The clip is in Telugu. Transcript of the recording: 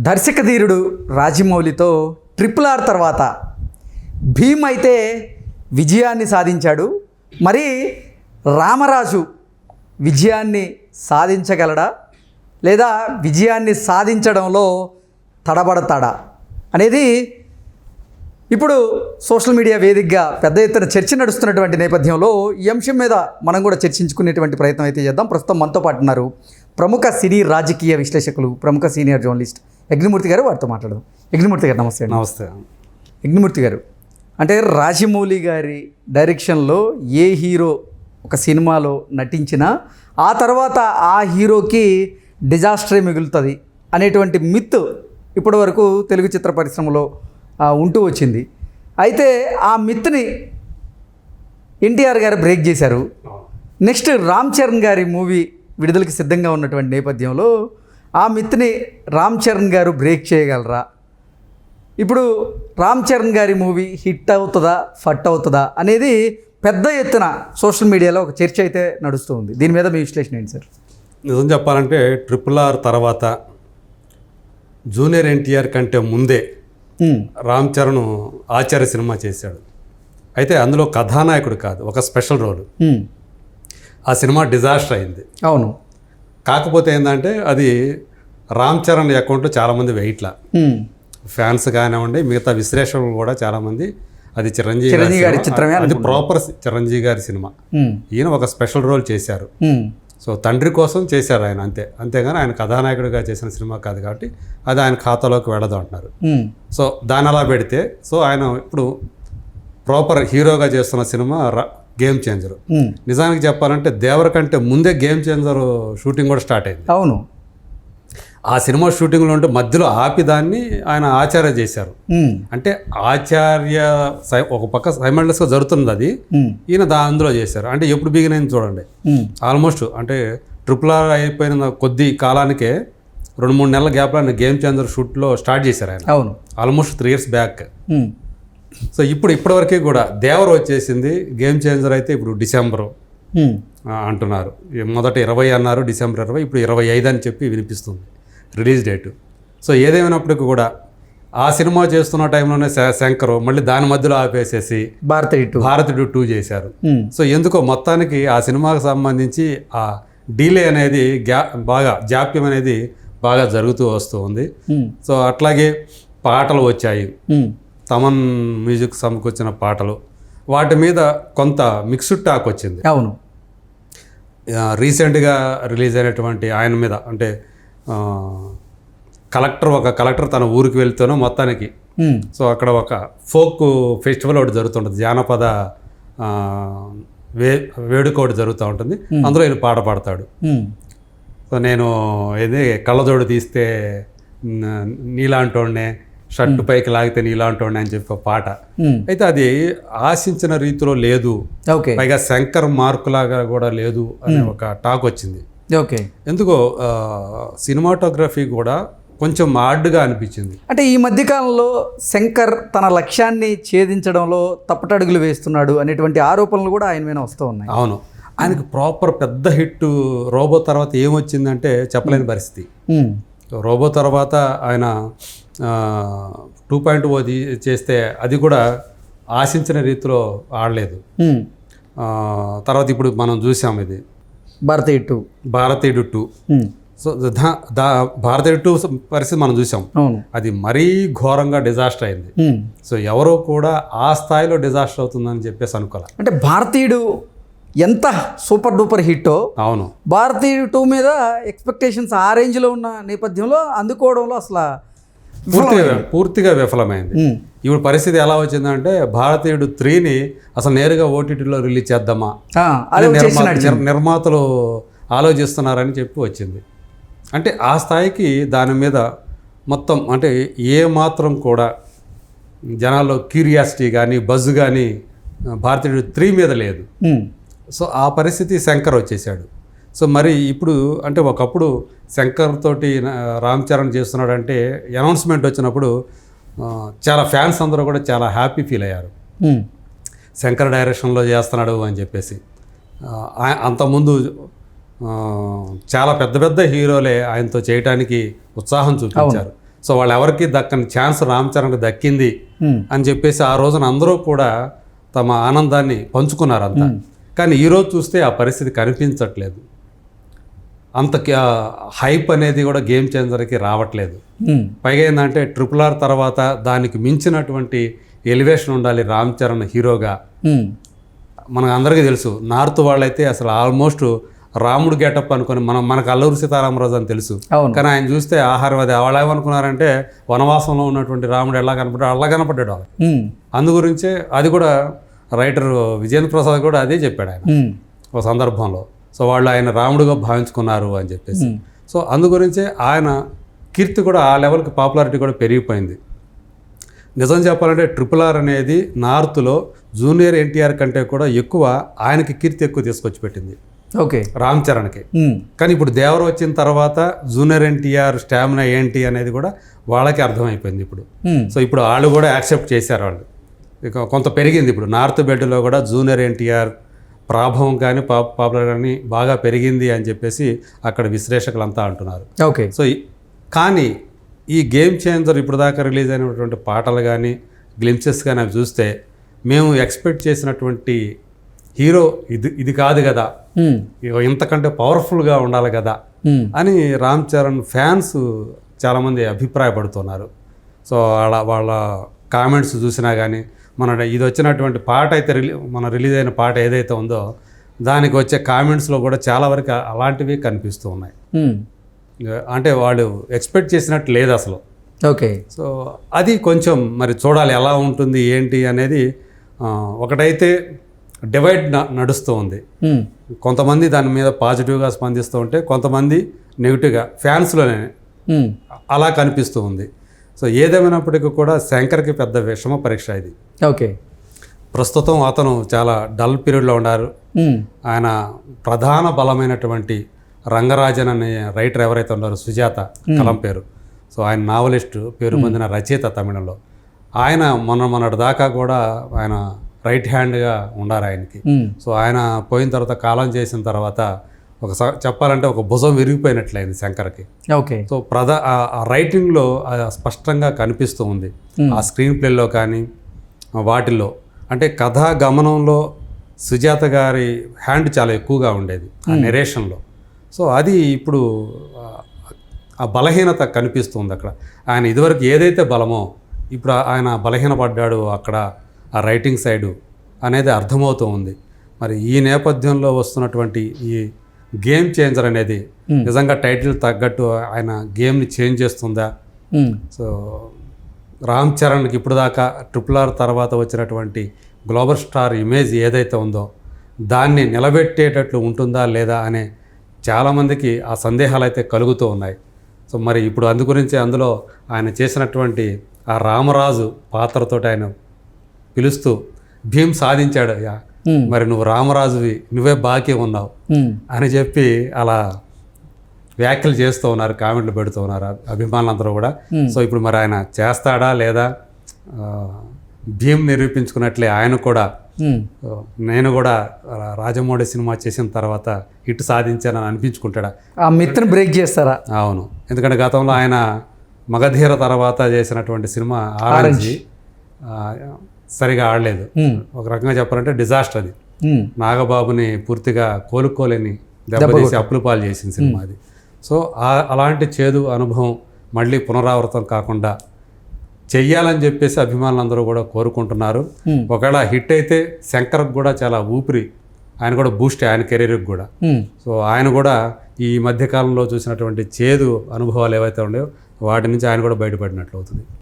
దర్శకధీరుడు రాజమౌళితో RRR తర్వాత భీమ్ అయితే విజయాన్ని సాధించాడు. మరి రామరాజు విజయాన్ని సాధించగలడా లేదా విజయాన్ని సాధించడంలో తడబడతాడా అనేది ఇప్పుడు సోషల్ మీడియా వేదికగా పెద్ద ఎత్తున చర్చ నడుస్తున్నటువంటి నేపథ్యంలో ఈ అంశం మీద మనం కూడా చర్చించుకునేటువంటి ప్రయత్నం అయితే చేద్దాం. ప్రస్తుతం మనతో పాటు ఉన్నారు ప్రముఖ సినీ రాజకీయ విశ్లేషకులు, ప్రముఖ సీనియర్ జర్నలిస్ట్ యజ్ఞమూర్తి గారు. వారితో మాట్లాడదాం. యజ్ఞమూర్తి గారు నమస్తే. నమస్తే. యజ్ఞమూర్తి గారు, అంటే రాజమౌళి గారి డైరెక్షన్లో ఏ హీరో ఒక సినిమాలో నటించినా ఆ తర్వాత ఆ హీరోకి డిజాస్టరే మిగులుతుంది అనేటువంటి మిత్ ఇప్పటివరకు తెలుగు చిత్ర పరిశ్రమలో ఉంటూ వచ్చింది. అయితే ఆ మిత్ని ఎన్టీఆర్ గారు బ్రేక్ చేశారు. నెక్స్ట్ రామ్ చరణ్ గారి మూవీ విడుదలకి సిద్ధంగా ఉన్నటువంటి నేపథ్యంలో ఆ మిత్ని రామ్ చరణ్ గారు బ్రేక్ చేయగలరా? ఇప్పుడు రామ్ చరణ్ గారి మూవీ హిట్ అవుతుందా ఫట్ అవుతుందా అనేది పెద్ద ఎత్తున సోషల్ మీడియాలో ఒక చర్చ అయితే నడుస్తూ ఉంది. దీని మీద మీ విశ్లేషణ ఏంటి సార్? నిజం చెప్పాలంటే RRR తర్వాత జూనియర్ ఎన్టీఆర్ కంటే ముందే రామ్ చరణ్ ఆచార్య సినిమా చేశాడు. అయితే అందులో కథానాయకుడు కాదు, ఒక స్పెషల్ రోల్. ఆ సినిమా డిజాస్టర్ అయింది. అవును. కాకపోతే ఏంటంటే అది రామ్ చరణ్ అకౌంట్లో చాలామంది వెయిట్లా, ఫ్యాన్స్ కానివ్వండి, మిగతా విశ్లేషకులు కూడా చాలామంది అది చిరంజీవి గారి చిత్రమే, అది ప్రాపర్ చిరంజీవి గారి సినిమా. ఈయన ఒక స్పెషల్ రోల్ చేశారు. సో తండ్రి కోసం చేశారు ఆయన, అంతేగాని ఆయన కథానాయకుడిగా చేసిన సినిమా కాదు కాబట్టి అది ఆయన ఖాతాలోకి వెళ్ళదు అంటున్నారు. సో దాని అలా పెడితే, సో ఆయన ఇప్పుడు ప్రాపర్ హీరోగా చేస్తున్న సినిమా గేమ్ చేంజర్. నిజానికి చెప్పాలంటే దేవర కంటే ముందే గేమ్ చేంజర్ షూటింగ్ కూడా స్టార్ట్ అయింది. అవును. ఆ సినిమా షూటింగ్లో ఉంటే మధ్యలో ఆపి దాన్ని ఆయన ఆచార్య చేశారు. అంటే ఆచార్య ఒక పక్క సైమల్టేనియస్గా జరుగుతుంది అది, ఈయన అందులో చేశారు. అంటే ఎప్పుడు బిగినైంది చూడండి. ఆల్మోస్ట్ అంటే RRR అయిపోయిన కొద్ది కాలానికే 2-3 నెలల గ్యాప్లో ఆయన గేమ్ చేంజర్ షూట్లో స్టార్ట్ చేశారు ఆయన. అవును. Almost 3 years back. సో ఇప్పటివరకు కూడా దేవర వచ్చేసింది. గేమ్ చేంజర్ అయితే ఇప్పుడు డిసెంబరు అంటున్నారు. మొదట 20 అన్నారు, డిసెంబర్ 20, ఇప్పుడు 25 అని చెప్పి వినిపిస్తుంది రిలీజ్ డేటు. సో ఏదేమైనప్పటికీ కూడా ఆ సినిమా చేస్తున్న టైంలోనే శంకర్ మళ్ళీ దాని మధ్యలో ఆపేసేసి భారతీయుడు 2 చేశారు. సో ఎందుకో మొత్తానికి ఆ సినిమాకు సంబంధించి ఆ డీలే అనేది బాగా జాప్యం అనేది బాగా జరుగుతూ వస్తూ ఉంది. సో అట్లాగే పాటలు వచ్చాయి, తమన్ మ్యూజిక్ సమకూర్చిన పాటలు, వాటి మీద కొంత మిక్స్డ్ టాక్ వచ్చింది. అవును. రీసెంట్గా రిలీజ్ అయినటువంటి ఆయన మీద అంటే ఒక కలెక్టర్ తన ఊరికి వెళ్తేనో మొత్తానికి, సో అక్కడ ఒక ఫోక్ ఫెస్టివల్ ఒకటి జరుగుతుంటుంది, జానపద వేడుక ఒకటి జరుగుతూ ఉంటుంది. అందులో ఈయన పాట పాడతాడు. సో నేను ఏది కళ్ళజోడు తీస్తే నీలాంటోడ్నే, షర్టు పైకి లాగితే నీలాంటోడ్నే అని చెప్పి పాట. అయితే అది ఆశించిన రీతిలో లేదు, పైగా శంకర్ మార్కులాగా కూడా లేదు అనే ఒక టాక్ వచ్చింది. ఎందుకో సినిమాటోగ్రఫీ కూడా కొంచెం హార్డ్గా అనిపించింది. అంటే ఈ మధ్యకాలంలో శంకర్ తన లక్ష్యాన్ని ఛేదించడంలో తప్పటడుగులు వేస్తున్నాడు అనేటువంటి ఆరోపణలు కూడా ఆయన మీద వస్తూ ఉన్నాయి. అవును. ఆయనకు ప్రాపర్ పెద్ద హిట్ రోబో తర్వాత ఏమొచ్చిందంటే చెప్పలేని పరిస్థితి. రోబో తర్వాత ఆయన 2.0 చేస్తే అది కూడా ఆశించిన రీతిలో ఆడలేదు. తర్వాత ఇప్పుడు మనం చూసాం ఇది భారతీయుడు 2. సో భారతీయుడు 2 పరిస్థితి మనం చూసాం. అది మరీ ఘోరంగా డిజాస్టర్ అయింది. సో ఎవరో కూడా ఆ స్థాయిలో డిజాస్టర్ అవుతుందని చెప్పేసి అనుకోవాలి. అంటే భారతీయుడు ఎంత సూపర్ డూపర్ హిట్టో, అవును, భారతీయుడు 2 మీద ఎక్స్పెక్టేషన్స్ ఆ రేంజ్లో ఉన్న నేపథ్యంలో అందుకోవడంలో అసలు పూర్తిగా విఫలమైంది. ఇప్పుడు పరిస్థితి ఎలా వచ్చిందంటే భారతీయుడు 3ని అసలు నేరుగా OTTలో రిలీజ్ చేద్దామా నిర్మాతలు ఆలోచిస్తున్నారని చెప్పి వచ్చింది. అంటే ఆ స్థాయికి దాని మీద మొత్తం అంటే ఏ మాత్రం కూడా జనాల్లో క్యూరియాసిటీ కానీ బజ్ కానీ భారతీయుడు 3 మీద లేదు. సో ఆ పరిస్థితి శంకర్ వచ్చేసాడు. సో మరి ఇప్పుడు అంటే ఒకప్పుడు శంకర్ తోటి రామ్ చరణ్ చేస్తున్నాడంటే అనౌన్స్మెంట్ వచ్చినప్పుడు చాలా ఫ్యాన్స్ అందరూ కూడా చాలా హ్యాపీ ఫీల్ అయ్యారు, శంకర్ డైరెక్షన్లో చేస్తున్నాడు అని చెప్పేసి. అంతకుముందు చాలా పెద్ద పెద్ద హీరోలే ఆయనతో చేయటానికి ఉత్సాహం చూపించారు. సో వాళ్ళు ఎవరికి దక్కని ఛాన్స్ రామ్ చరణ్కి దక్కింది అని చెప్పేసి ఆ రోజున అందరూ కూడా తమ ఆనందాన్ని పంచుకున్నారు అంతా. కానీ ఈరోజు చూస్తే ఆ పరిస్థితి కనిపించట్లేదు. అంత హైప్ అనేది కూడా గేమ్ చేంజర్కి రావట్లేదు. పైగా ఏంటంటే RRR తర్వాత దానికి మించినటువంటి ఎలివేషన్ ఉండాలి రామ్ చరణ్ హీరోగా. మనకు అందరికీ తెలుసు, నార్త్ వాళ్ళైతే అసలు ఆల్మోస్ట్ రాముడు గెటప్ అనుకుని మనకు అల్లూరి సీతారామరాజు అని తెలుసు, కానీ ఆయన చూస్తే ఆహారం అది వాళ్ళు ఏమనుకున్నారంటే వనవాసంలో ఉన్నటువంటి రాముడు ఎలా కనపడ్డాడు అలా కనపడ్డాడు వాళ్ళు. అందు గురించే అది కూడా రైటర్ విజేంద్ర ప్రసాద్ కూడా అదే చెప్పాడు ఆయన ఒక సందర్భంలో. సో వాళ్ళు ఆయన రాముడుగా భావించుకున్నారు అని చెప్పేసి. సో అందు గురించే ఆయన కీర్తి కూడా ఆ లెవెల్కి పాపులారిటీ కూడా పెరిగిపోయింది. నిజం చెప్పాలంటే RRR అనేది నార్త్లో జూనియర్ ఎన్టీఆర్ కంటే కూడా ఎక్కువ ఆయనకి కీర్తి ఎక్కువ తీసుకొచ్చి పెట్టింది రామ్ చరణ్కి. కానీ ఇప్పుడు దేవర వచ్చిన తర్వాత జూనియర్ ఎన్టీఆర్ స్టామినా ఏంటి అనేది కూడా వాళ్ళకి అర్థమైపోయింది ఇప్పుడు. సో ఇప్పుడు వాళ్ళు కూడా యాక్సెప్ట్ చేశారు. వాళ్ళు ఇక కొంత పెరిగింది ఇప్పుడు నార్త్ బెల్ట్లో కూడా జూనియర్ ఎన్టీఆర్ ప్రాభవం కానీ పాపులర్ కానీ బాగా పెరిగింది అని చెప్పేసి అక్కడ విశ్లేషకులంతా అంటున్నారు. సో కానీ ఈ గేమ్ చేంజర్ ఇప్పుడు దాకా రిలీజ్ అయినటువంటి పాటలు కానీ గ్లింప్సెస్ కానీ అవి చూస్తే మేము ఎక్స్పెక్ట్ చేసినటువంటి హీరో ఇది కాదు కదా, ఇంతకంటే పవర్ఫుల్గా ఉండాలి కదా అని రామ్ చరణ్ ఫ్యాన్స్ చాలామంది అభిప్రాయపడుతున్నారు. సో వాళ్ళ కామెంట్స్ చూసినా కానీ ఇది వచ్చినటువంటి పాట అయితే రిలీజ్ అయిన పాట ఏదైతే ఉందో దానికి వచ్చే కామెంట్స్లో కూడా చాలా వరకు అలాంటివి కనిపిస్తూ ఉన్నాయి. అంటే వాళ్ళు ఎక్స్పెక్ట్ చేసినట్టు లేదు అసలు. సో అది కొంచెం మరి చూడాలి ఎలా ఉంటుంది ఏంటి అనేది. ఒకటైతే డివైడ్ నడుస్తూ ఉంది. కొంతమంది దాని మీద పాజిటివ్గా స్పందిస్తూ ఉంటే కొంతమంది నెగిటివ్గా ఫ్యాన్స్లోనే అలా కనిపిస్తూ ఉంది. సో ఏదేమైనప్పటికీ కూడా శంకర్కి పెద్ద విషమ పరీక్ష ఇది. ప్రస్తుతం అతను చాలా డల్ పీరియడ్లో ఉన్నారు. ఆయన ప్రధాన బలమైనటువంటి రంగరాజన్ అనే రైటర్ ఎవరైతే ఉన్నారో, సుజాత కలం పేరు, సో ఆయన నావలిస్ట్ పేరు పొందిన రచయిత తమిళంలో. ఆయన మొన్నటి దాకా కూడా ఆయన రైట్ హ్యాండ్గా ఉన్నారు ఆయనకి. సో ఆయన పోయిన తర్వాత కాలం చేసిన తర్వాత చెప్పాలంటే ఒక భుజం విరిగిపోయినట్లయింది శంకర్కి. సో ఆ రైటింగ్లో స్పష్టంగా కనిపిస్తూ ఉంది. ఆ స్క్రీన్ ప్లేలో కానీ వాటిల్లో అంటే కథా గమనంలో సుజాత గారి హ్యాండ్ చాలా ఎక్కువగా ఉండేది ఆ నెరేషన్లో. సో అది ఇప్పుడు ఆ బలహీనత కనిపిస్తుంది అక్కడ. ఆయన ఇదివరకు ఏదైతే బలమో ఇప్పుడు ఆయన బలహీనపడ్డాడు అక్కడ ఆ రైటింగ్ సైడు అనేది అర్థమవుతూ ఉంది. మరి ఈ నేపథ్యంలో వస్తున్నటువంటి ఈ గేమ్ చేంజర్ అనేది నిజంగా టైటిల్ తగ్గట్టు ఆయన గేమ్ని చేంజ్ చేస్తుందా? సో రామ్ చరణ్కి ఇప్పుడు దాకా RRR తర్వాత వచ్చినటువంటి గ్లోబల్ స్టార్ ఇమేజ్ ఏదైతే ఉందో దాన్ని నిలబెట్టేటట్లు ఉంటుందా లేదా అనే చాలామందికి ఆ సందేహాలు అయితే కలుగుతూ ఉన్నాయి. సో మరి ఇప్పుడు అందు గురించి అందులో ఆయన చేసినటువంటి ఆ రామరాజు పాత్రతో ఆయన పిలుస్తూ భీమ్ సాధించాడు, మరి నువ్వు రామరాజువి, నువ్వే బాకీ ఉన్నావు అని చెప్పి అలా వ్యాఖ్యలు చేస్తూ ఉన్నారు, కామెంట్లు పెడుతూ ఉన్నారు అభిమానులందరూ కూడా. సో ఇప్పుడు మరి ఆయన చేస్తాడా లేదా? భీమ్ నిరూపించుకున్నట్లే ఆయన కూడా నేను కూడా రాజమౌళి సినిమా చేసిన తర్వాత హిట్ సాధించానని అనిపించుకుంటాడా? ఆ మిత్ని బ్రేక్ చేస్తారా? అవును, ఎందుకంటే గతంలో ఆయన మగధీర తర్వాత చేసినటువంటి సినిమా ఆరెంజ్ సరిగా ఆడలేదు. ఒక రకంగా చెప్పాలంటే డిజాస్టర్ అది. నాగబాబుని పూర్తిగా కోలుకోలేని దెబ్బతీసి అప్పులు పాలు చేసిన సినిమా అది. సో అలాంటి చేదు అనుభవం మళ్ళీ పునరావృతం కాకుండా చెయ్యాలని చెప్పేసి అభిమానులందరూ కూడా కోరుకుంటున్నారు. ఒకవేళ హిట్ అయితే శంకర్కి కూడా చాలా ఊపిరి, ఆయన కూడా బూస్ట్ ఆయన కెరీర్కి కూడా. సో ఆయన కూడా ఈ మధ్యకాలంలో చూసినటువంటి చేదు అనుభవాలు ఏవైతే ఉన్నాయో వాటి నుంచి ఆయన కూడా బయటపడినట్లు అవుతుంది.